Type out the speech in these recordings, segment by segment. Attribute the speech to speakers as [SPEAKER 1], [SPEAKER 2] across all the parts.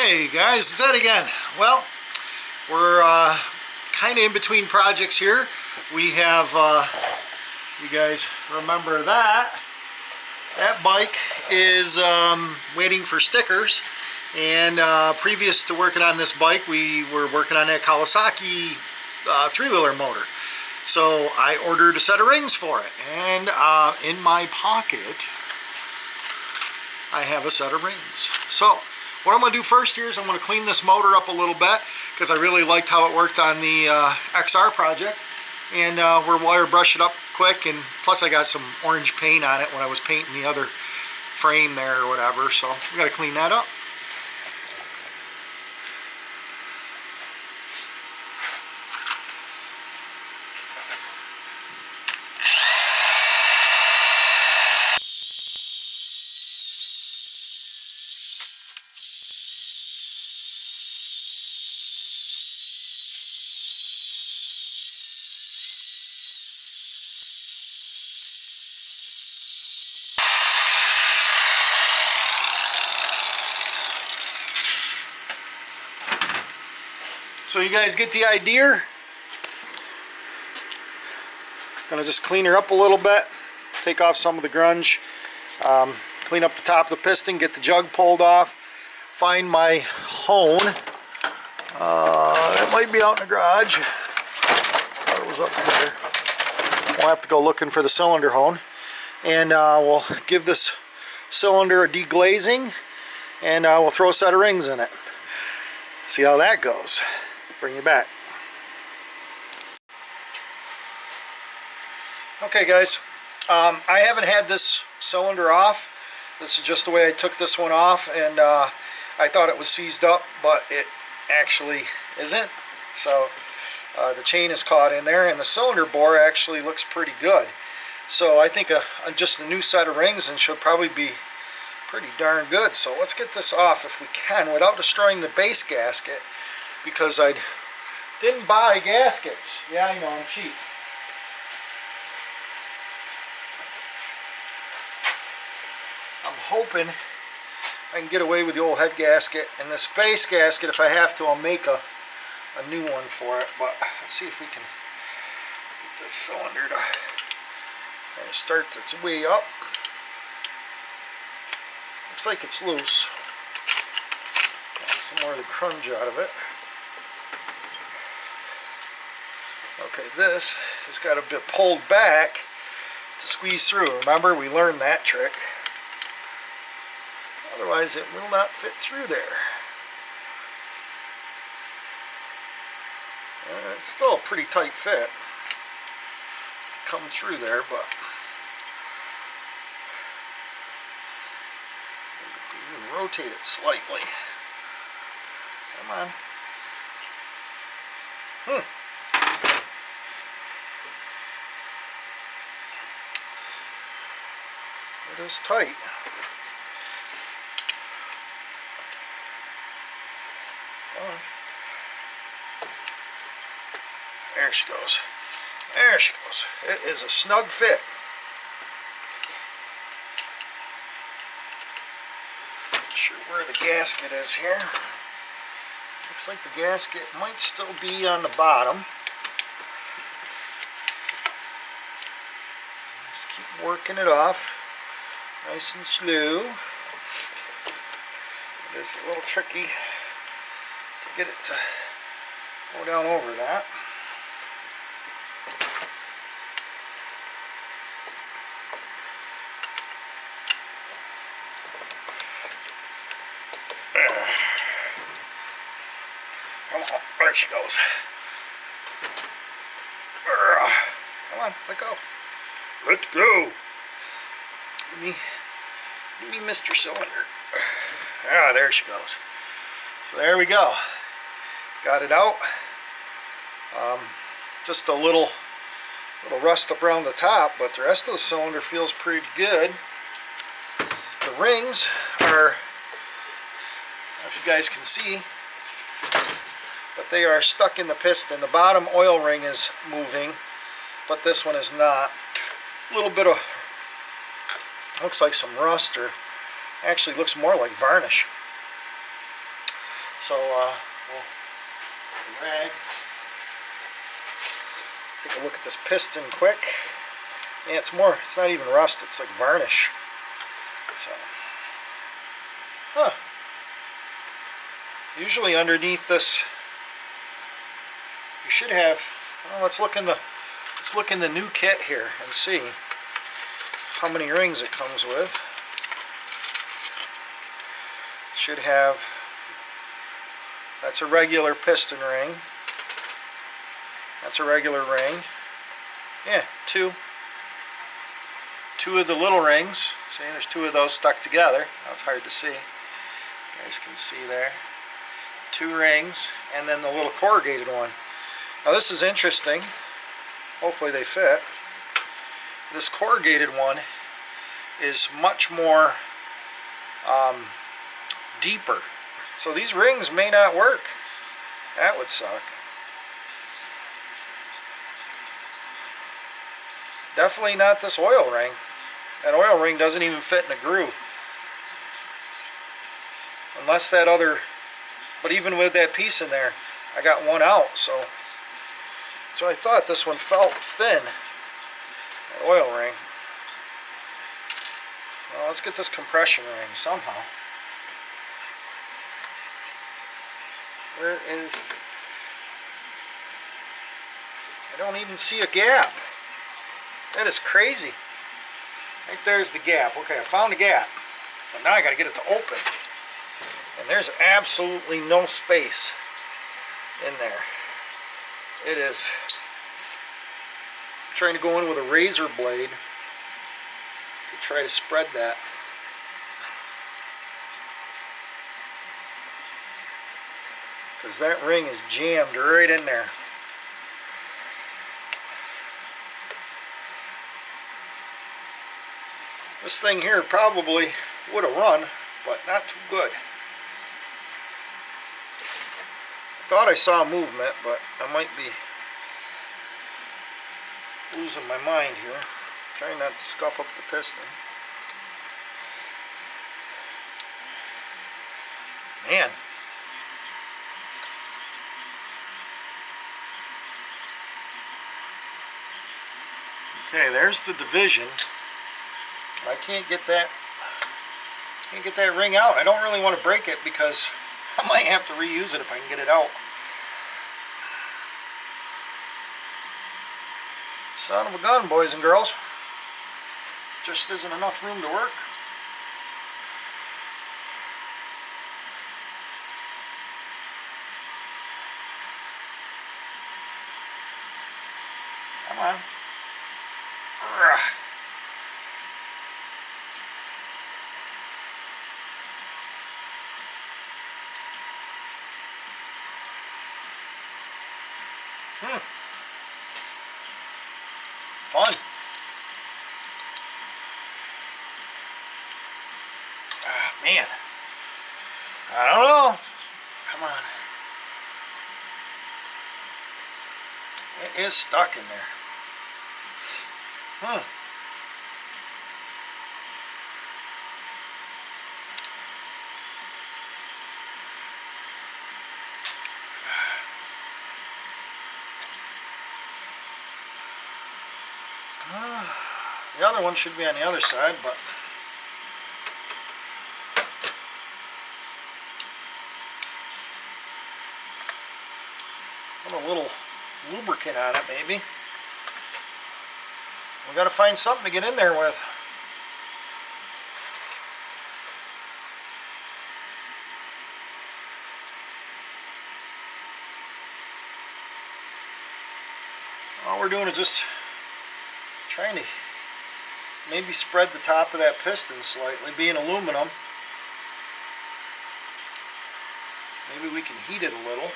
[SPEAKER 1] Hey guys, it's Ed again. Well, we're kind of in between projects here. We have, you guys remember that bike is waiting for stickers, and previous to working on this bike we were working on that Kawasaki three-wheeler motor. So I ordered a set of rings for it, and in my pocket I have a set of rings. So what I'm going to do first here is I'm going to clean this motor up a little bit because I really liked how it worked on the XR project, and we'll wire brush it up quick, and plus I got some orange paint on it when I was painting the other frame there or whatever, so we got to clean that up. So you guys get the idea. Gonna just clean her up a little bit, take off some of the grunge, clean up the top of the piston, get the jug pulled off, find my hone. It might be out in the garage. I thought it was up there. We'll have to go looking for the cylinder hone, and we'll give this cylinder a deglazing, and we'll throw a set of rings in it. See how that goes. Bring you back. Okay guys, I haven't had this cylinder off. This is just the way I took this one off, and I thought it was seized up, but it actually isn't. So the chain is caught in there, and the cylinder bore actually looks pretty good. So I think just a new set of rings and should probably be pretty darn good. So let's get this off if we can without destroying the base gasket, because I didn't buy gaskets. Yeah, I know, I'm cheap. I'm hoping I can get away with the old head gasket, and this base gasket, if I have to, I'll make a new one for it. But let's see if we can get this cylinder to kind of start its way up. Looks like it's loose. Got some more of the crunge out of it. Okay, this has got to be pulled back to squeeze through. Remember, we learned that trick. Otherwise, it will not fit through there. It's still a pretty tight fit to come through there, but if we even rotate it slightly. Come on. It is tight. There she goes. There she goes. It is a snug fit. Not sure where the gasket is here. Looks like the gasket might still be on the bottom. Just keep working it off. Nice and slow. It is a little tricky to get it to go down over that. Come on, there she goes. Come on, let go. Let go. Give me Mr. Cylinder. Ah, there she goes. So there we go. Got it out. Just a little rust up around the top, but the rest of the cylinder feels pretty good. The rings are, I don't know if you guys can see, but they are stuck in the piston. The bottom oil ring is moving, but this one is not. A little bit of, looks like some rust, or actually looks more like varnish. So we'll rag. Take a look at this piston quick. Yeah, it's not even rust, it's like varnish. So, usually underneath this, you should have, well, let's look in the new kit here and see how many rings it comes with. Should have, that's a regular piston ring. That's a regular ring. Yeah, two of the little rings. See, there's two of those stuck together. Now it's hard to see. You guys can see there. Two rings, and then the little corrugated one. Now this is interesting. Hopefully they fit. This corrugated one is much more deeper. So these rings may not work. That would suck. Definitely not this oil ring. That oil ring doesn't even fit in a groove. Unless that other, but even with that piece in there, I got one out, so I thought this one felt thin. That oil ring. Well, let's get this compression ring somehow. Where is, I don't even see a gap. That is crazy. Right there's the gap. Okay, I found the gap. But now I gotta get it to open. And there's absolutely no space in there. It is. I'm trying to go in with a razor blade to try to spread that. Because that ring is jammed right in there. This thing here probably would have run, but not too good. I thought I saw movement, but I might be losing my mind here. Trying not to scuff up the piston. Man. Okay, there's the division. I can't get that ring out. I don't really want to break it because I might have to reuse it if I can get it out. Son of a gun, boys and girls. Just isn't enough room to work. Come on. Fun. Ah, man. I don't know. Come on. It is stuck in there. The other one should be on the other side, but put a little lubricant on it, maybe. We got to find something to get in there with. All we're doing is just trying to maybe spread the top of that piston slightly, being aluminum. Maybe we can heat it a little.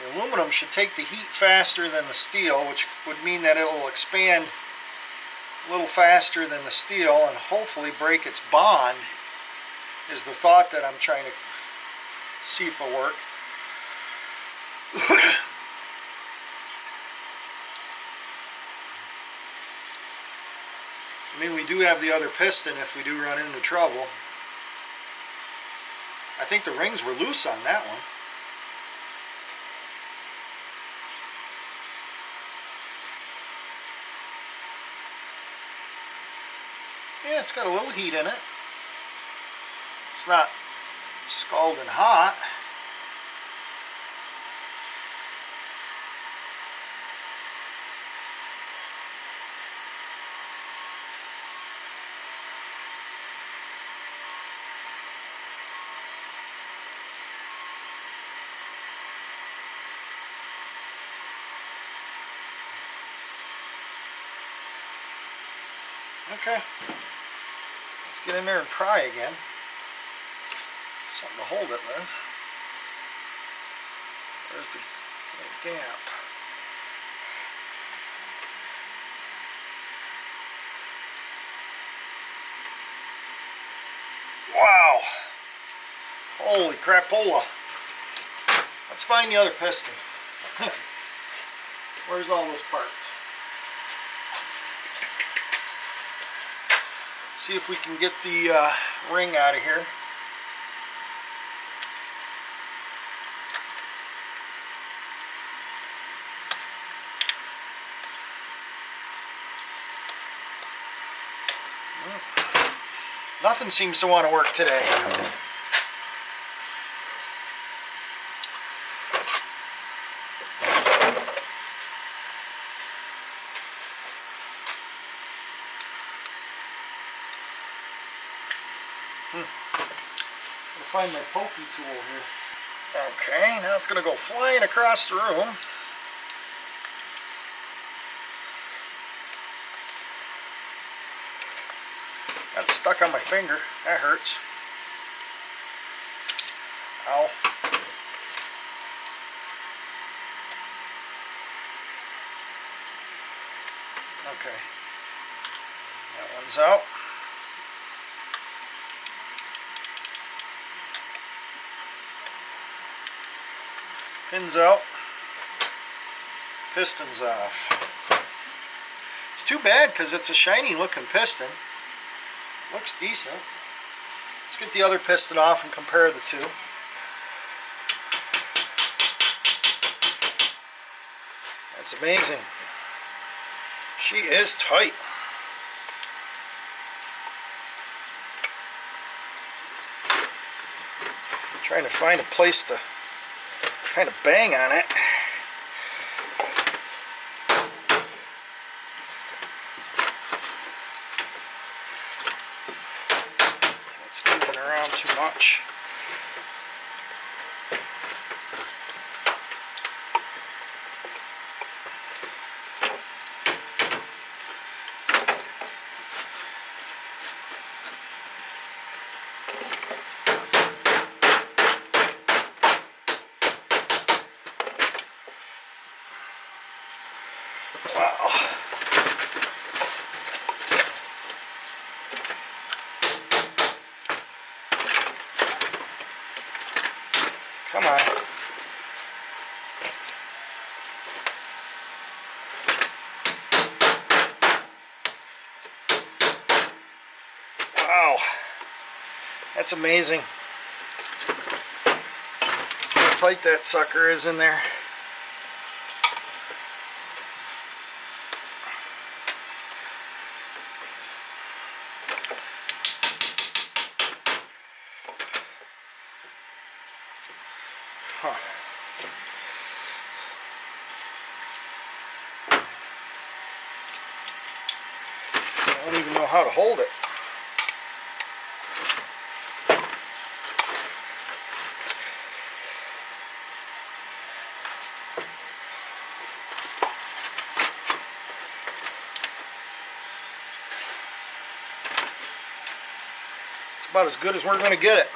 [SPEAKER 1] The aluminum should take the heat faster than the steel, which would mean that it will expand a little faster than the steel and hopefully break its bond, is the thought that I'm trying to see if it'll work. I mean, we do have the other piston if we do run into trouble. I think the rings were loose on that one. Yeah, it's got a little heat in it. It's not scalding hot. Okay, let's get in there and pry again. Something to hold it then. There's the gap. Wow! Holy crapola! Let's find the other piston. Where's all those parts? See if we can get the ring out of here. Nothing seems to want to work today. Find my pokey tool here. Okay, now it's going to go flying across the room. Got stuck on my finger. That hurts. Ow. Okay. That one's out. Pins out, pistons off. It's too bad because it's a shiny looking piston. Looks decent. Let's get the other piston off and compare the two. That's amazing. She is tight. Trying to find a place to kind of bang on it. It's moving around too much. Wow. Come on. Wow. That's amazing. How tight that sucker is in there. Huh. I don't even know how to hold it. It's about as good as we're going to get it.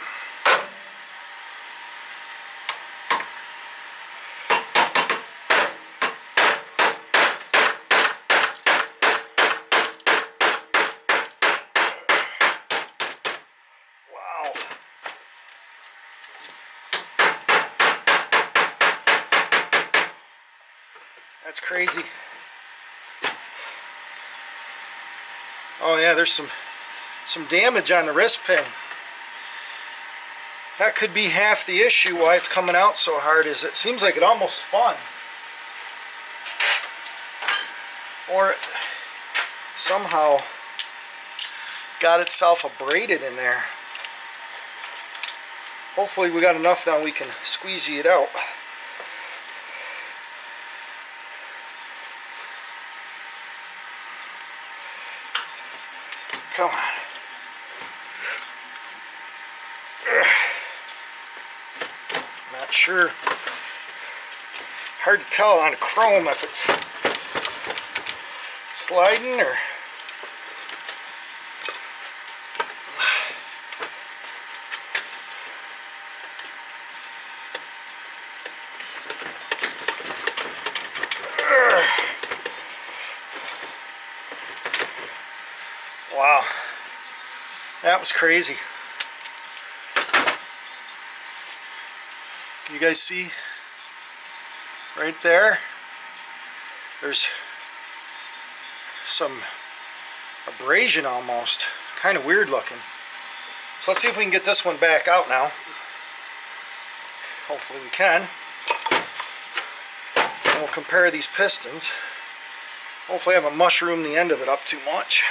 [SPEAKER 1] That's crazy. Oh yeah, there's some damage on the wrist pin. That could be half the issue why it's coming out so hard. Is it seems like it almost spun. Or it somehow got itself abraded in there. Hopefully we got enough now we can squeegee it out. Come on. Not sure. Hard to tell on chrome if it's sliding or... Wow, that was crazy. Can you guys see right there? There's some abrasion almost, kind of weird looking. So let's see if we can get this one back out now. Hopefully we can. And we'll compare these pistons. Hopefully I haven't mushroomed the end of it up too much.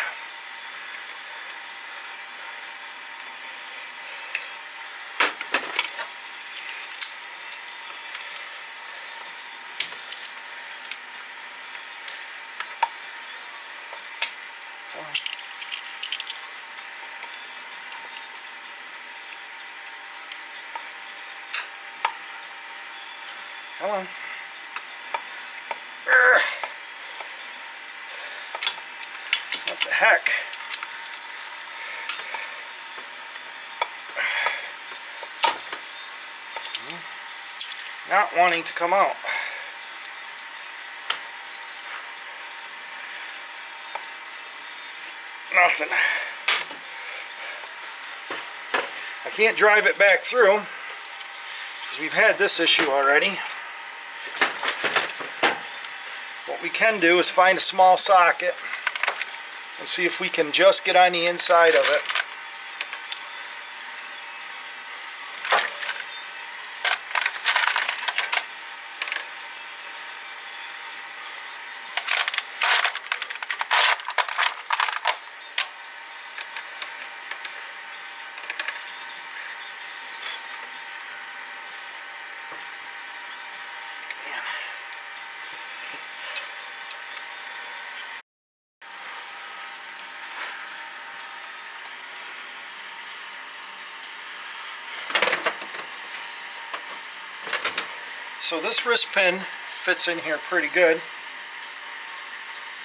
[SPEAKER 1] Come on. What the heck? Not wanting to come out. Nothing. I can't drive it back through because we've had this issue already. What we can do is find a small socket and see if we can just get on the inside of it. So this wrist pin fits in here pretty good.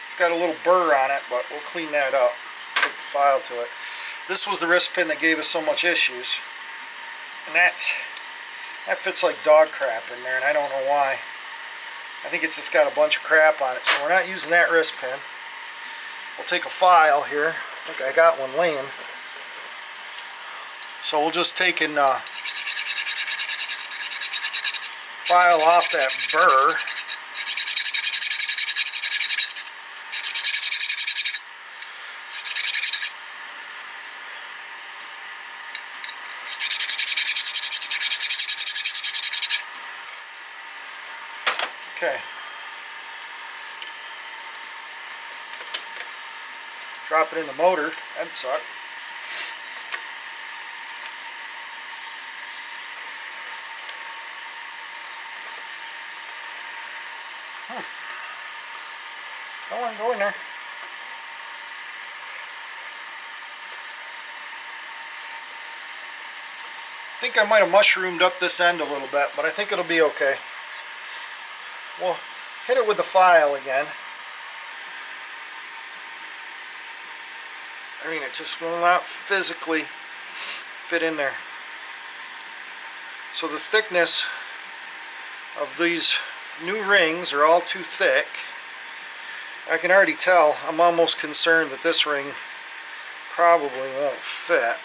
[SPEAKER 1] It's got a little burr on it, but we'll clean that up. Take the file to it. This was the wrist pin that gave us so much issues. And that fits like dog crap in there, and I don't know why. I think it's just got a bunch of crap on it, so we're not using that wrist pin. We'll take a file here. I think I got one laying. So we'll just take and file off that burr. Okay. Drop it in the motor. That'd suck. Go in there. I think I might have mushroomed up this end a little bit, but I think it'll be okay. We'll hit it with the file again. I mean, it just will not physically fit in there. So the thickness of these new rings are all too thick. I can already tell, I'm almost concerned that this ring probably won't fit.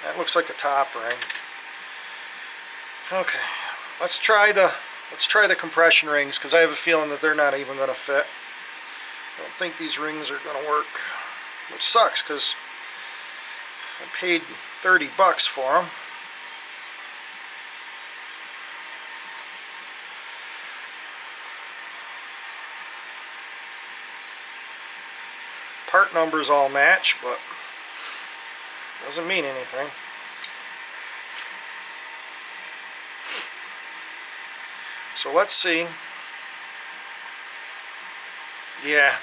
[SPEAKER 1] That looks like a top ring. Okay, let's try the Let's try the compression rings, because I have a feeling that they're not even going to fit. I don't think these rings are going to work, which sucks because I paid 30 bucks for them. Part numbers all match, but doesn't mean anything. So let's see. Yeah,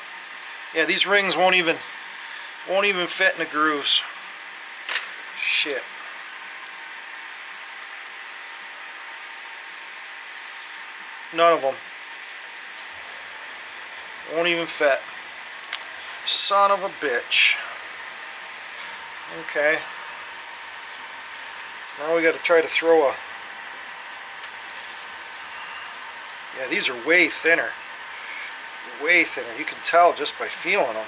[SPEAKER 1] these rings won't even fit in the grooves. Shit. None of them won't even fit. Son of a bitch. Okay. Now we got to try to throw a... Yeah, these are way thinner. Way thinner. You can tell just by feeling them.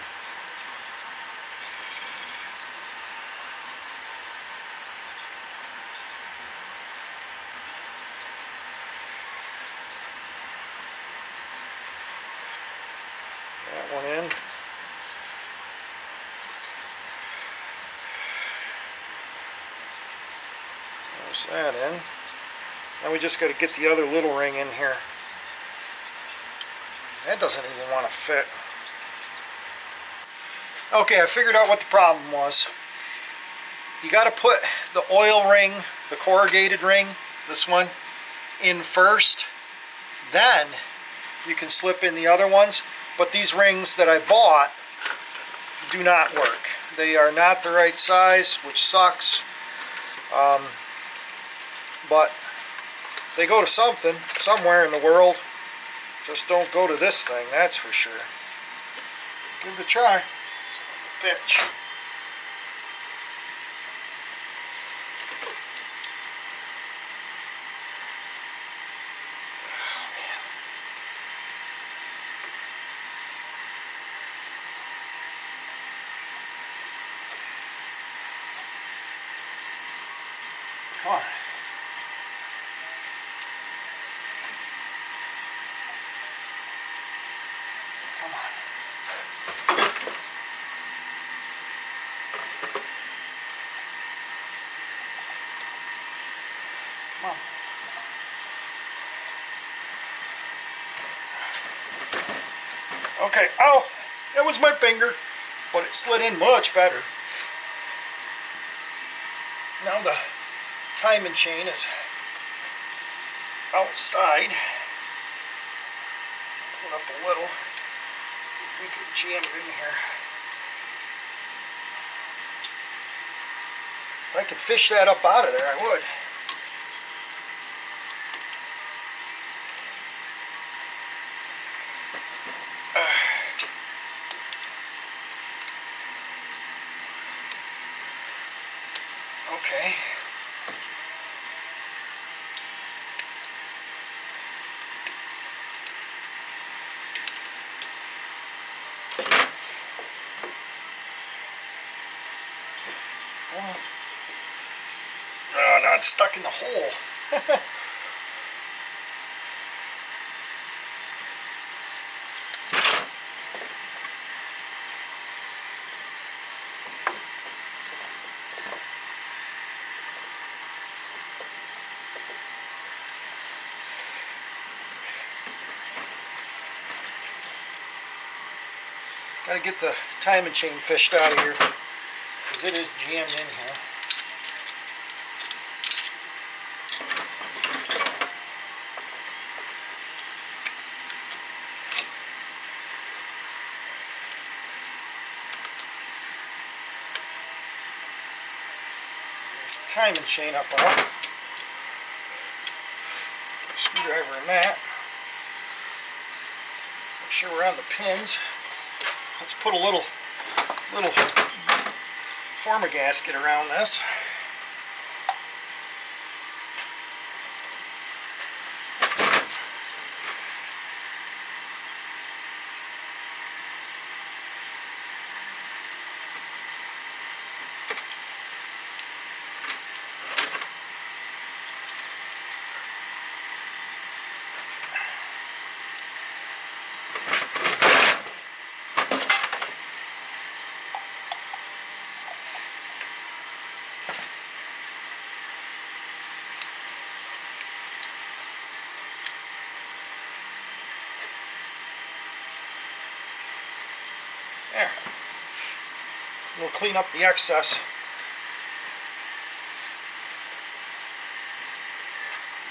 [SPEAKER 1] That one in. There's that in. Now we just got to get the other little ring in here. That doesn't even want to fit. Okay, I figured out what the problem was. You got to put the oil ring, the corrugated ring, this one, in first. Then you can slip in the other ones. But these rings that I bought do not work. They are not the right size, which sucks. But they go to something, somewhere in the world. Just don't go to this thing, that's for sure. Give it a try. Son of a bitch. Come on. Come on. Come on. Okay, oh, that was my finger, but it slid in much better. Now the timing chain is outside. Pull it up a little. We can jam it in here. If I could fish that up out of there, I would. Okay. Oh, now it's stuck in the hole. Gotta get the timing chain fished out of here, because it is jammed in here. Timing chain up on. Screwdriver in that. Make sure we're on the pins. Let's put a little forma gasket around this. There. We'll clean up the excess.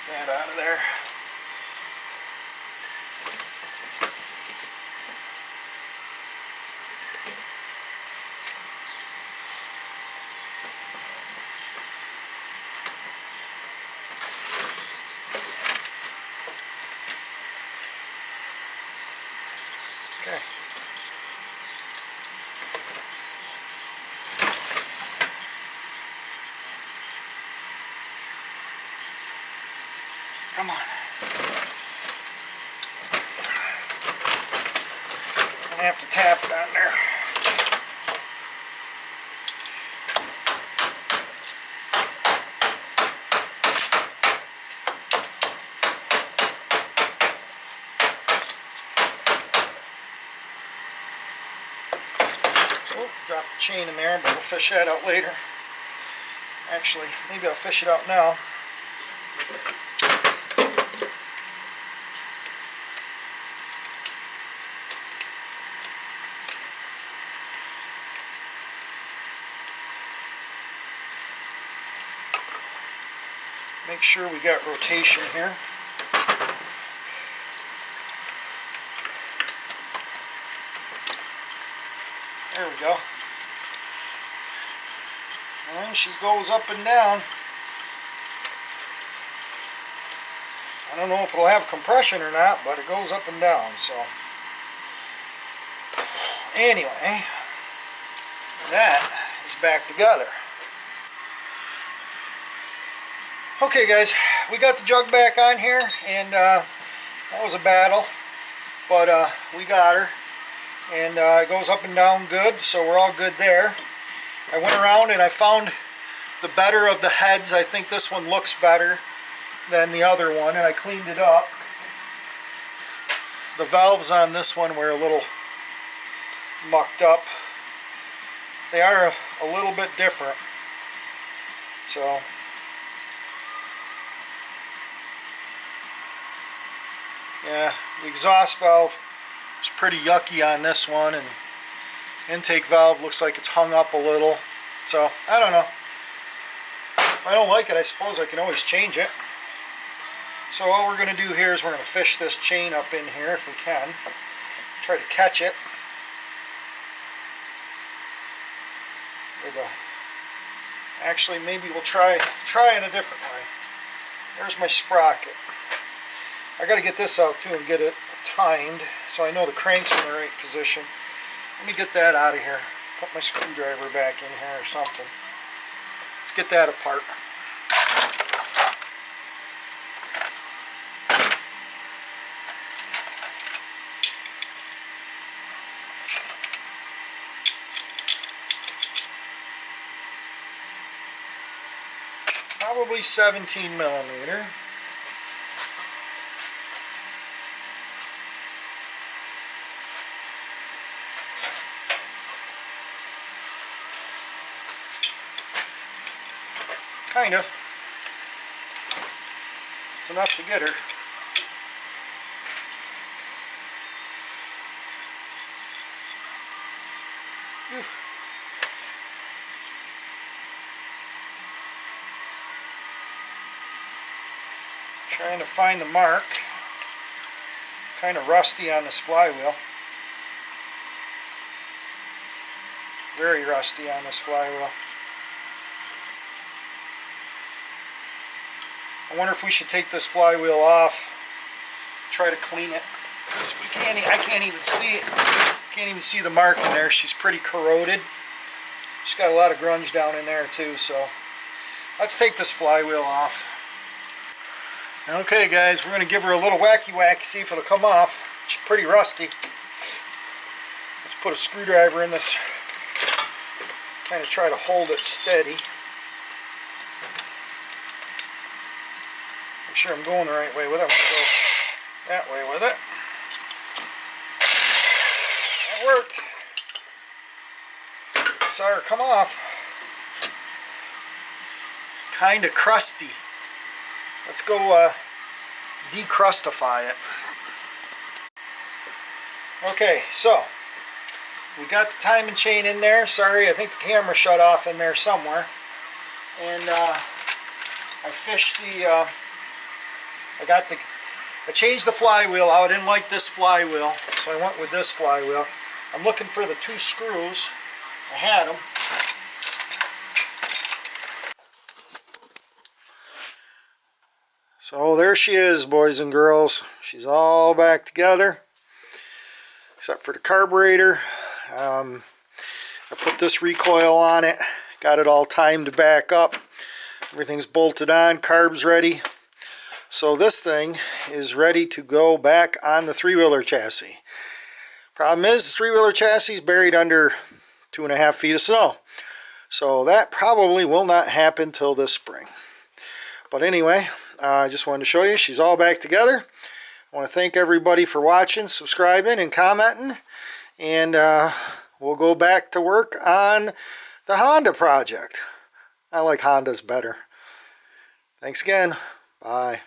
[SPEAKER 1] That out of there. Okay. Come on. I have to tap it on there. Oh, drop the chain in there, but we'll fish that out later. Actually, maybe I'll fish it out now. Make sure we got rotation here. There we go. And she goes up and down. I don't know if it'll have compression or not, but it goes up and down. So anyway, that is back together. Okay guys, we got the jug back on here, and that was a battle, but we got her, and it goes up and down good, so we're all good there. I went around and I found the better of the heads. I think this one looks better than the other one, and I cleaned it up. The valves on this one were a little mucked up. They are a little bit different, so yeah, the exhaust valve is pretty yucky on this one, and intake valve looks like it's hung up a little. So, I don't know. If I don't like it, I suppose I can always change it. So all we're going to do here is we're going to fish this chain up in here if we can. Try to catch it with a... Actually, maybe we'll try in a different way. There's my sprocket. I got to get this out too and get it timed so I know the crank's in the right position. Let me get that out of here. Put my screwdriver back in here or something. Let's get that apart. Probably 17 millimeter. Kind of. It's enough to get her. Whew. Trying to find the mark. Kind of rusty on this flywheel. Very rusty on this flywheel. I wonder if we should take this flywheel off, try to clean it, because I can't even see it. Can't even see the mark in there. She's pretty corroded. She's got a lot of grunge down in there too, so let's take this flywheel off. Okay guys, we're going to give her a little wacky whack, see if it'll come off. She's pretty rusty. Let's put a screwdriver in this, kind of try to hold it steady. Make sure I'm going the right way with it. I'm going to go that way with it. That worked. Saw her come off. Kind of crusty. Let's go decrustify it. Okay, so we got the timing chain in there. Sorry, I think the camera shut off in there somewhere. And I fished the, I changed the flywheel out. I didn't like this flywheel, so I went with this flywheel. I'm looking for the 2 screws. I had them. So there she is, boys and girls. She's all back together, except for the carburetor. I put this recoil on it, got it all timed to back up. Everything's bolted on, carb's ready. So this thing is ready to go back on the 3-wheeler chassis. Problem is, the 3-wheeler chassis is buried under 2.5 feet of snow. So that probably will not happen till this spring. But anyway, I just wanted to show you she's all back together. I want to thank everybody for watching, subscribing, and commenting. And we'll go back to work on the Honda project. I like Hondas better. Thanks again. Bye.